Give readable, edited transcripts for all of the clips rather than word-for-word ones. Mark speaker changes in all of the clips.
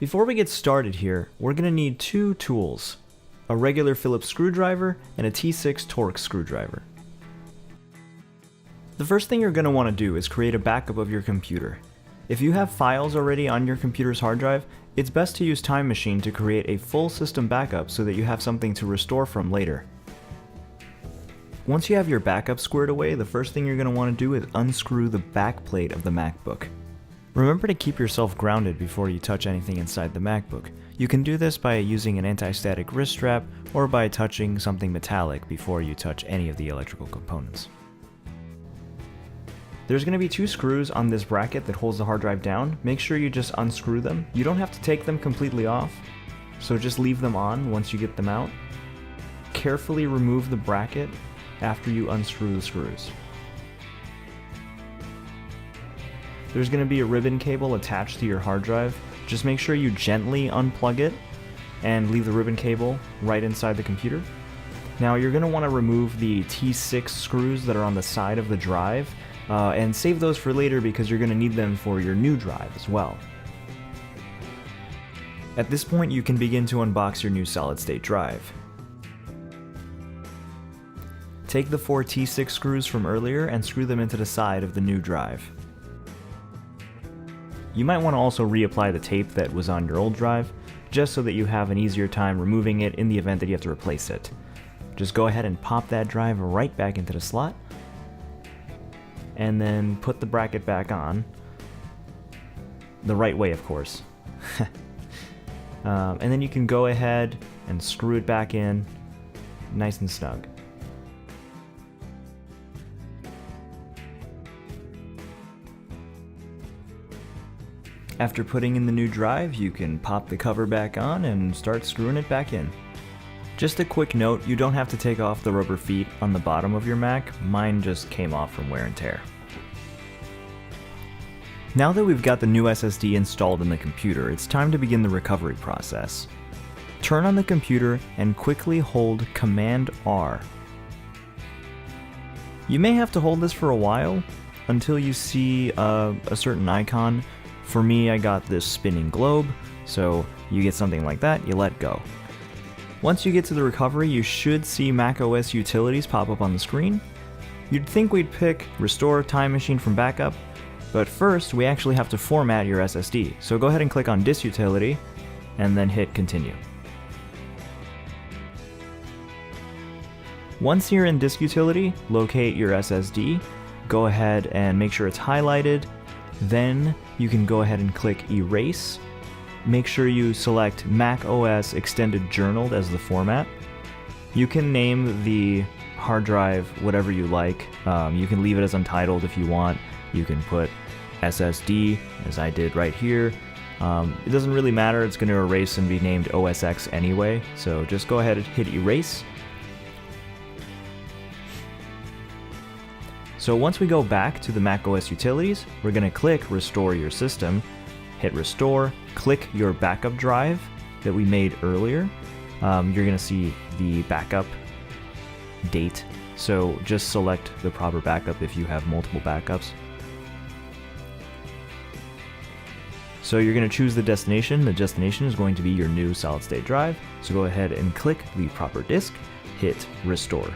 Speaker 1: Before we get started here, we're going to need two tools, a regular Phillips screwdriver and a T6 Torx screwdriver. The first thing you're going to want to do is create a backup of your computer. If you have files already on your computer's hard drive, it's best to use Time Machine to create a full system backup so that you have something to restore from later. Once you have your backup squared away, the first thing you're going to want to do is unscrew the back plate of the MacBook. Remember to keep yourself grounded before you touch anything inside the MacBook. You can do this by using an anti-static wrist strap or by touching something metallic before you touch any of the electrical components. There's going to be two screws on this bracket that holds the hard drive down. Make sure you just unscrew them. You don't have to take them completely off, so just leave them on once you get them out. Carefully remove the bracket after you unscrew the screws. There's going to be a ribbon cable attached to your hard drive. Just make sure you gently unplug it and leave the ribbon cable right inside the computer. Now you're going to want to remove the T6 screws that are on the side of the drive and save those for later because you're going to need them for your new drive as well. At this point you can begin to unbox your new solid-state drive. Take the 4 T6 screws from earlier and screw them into the side of the new drive. You might want to also reapply the tape that was on your old drive, just so that you have an easier time removing it in the event that you have to replace it. Just go ahead and pop that drive right back into the slot, and then put the bracket back on, the right way of course. And then you can go ahead and screw it back in, nice and snug. After putting in the new drive, you can pop the cover back on and start screwing it back in. Just a quick note, you don't have to take off the rubber feet on the bottom of your Mac. Mine just came off from wear and tear. Now that we've got the new SSD installed in the computer, it's time to begin the recovery process. Turn on the computer and quickly hold Command R. You may have to hold this for a while until you see a certain icon. For me, I got this spinning globe, so you get something like that, you let go. Once you get to the recovery, you should see macOS utilities pop up on the screen. You'd think we'd pick Restore Time Machine from Backup, but first we actually have to format your SSD, so go ahead and click on Disk Utility, and then hit Continue. Once you're in Disk Utility, locate your SSD, go ahead and make sure it's highlighted. Then you can go ahead and click Erase. Make sure you select macOS Extended Journaled as the format. You can name the hard drive whatever you like. You can leave it as untitled if you want. You can put SSD, as I did right here. It doesn't really matter, it's going to erase and be named OSX anyway, so just go ahead and hit Erase. So once we go back to the macOS utilities, we're going to click Restore Your System, hit Restore, click your backup drive that we made earlier. You're going to see the backup date, so just select the proper backup if you have multiple backups. So you're going to choose the destination. The destination is going to be your new solid-state drive, so go ahead and click the proper disk, hit Restore.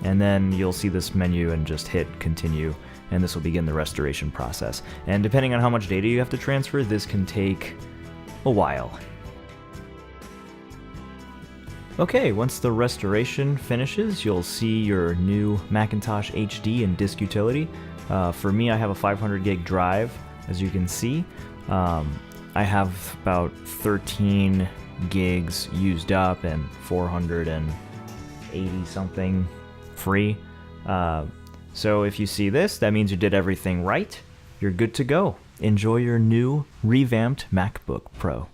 Speaker 1: And then you'll see this menu and just hit Continue, and this will begin the restoration process. And depending on how much data you have to transfer, this can take a while. Okay, once the restoration finishes, you'll see your new Macintosh HD and Disk Utility. For me, I have a 500 gig drive, as you can see. I have about 13 gigs used up and 480 something free. So if you see this, that means you did everything right. You're good to go. Enjoy your new revamped MacBook Pro.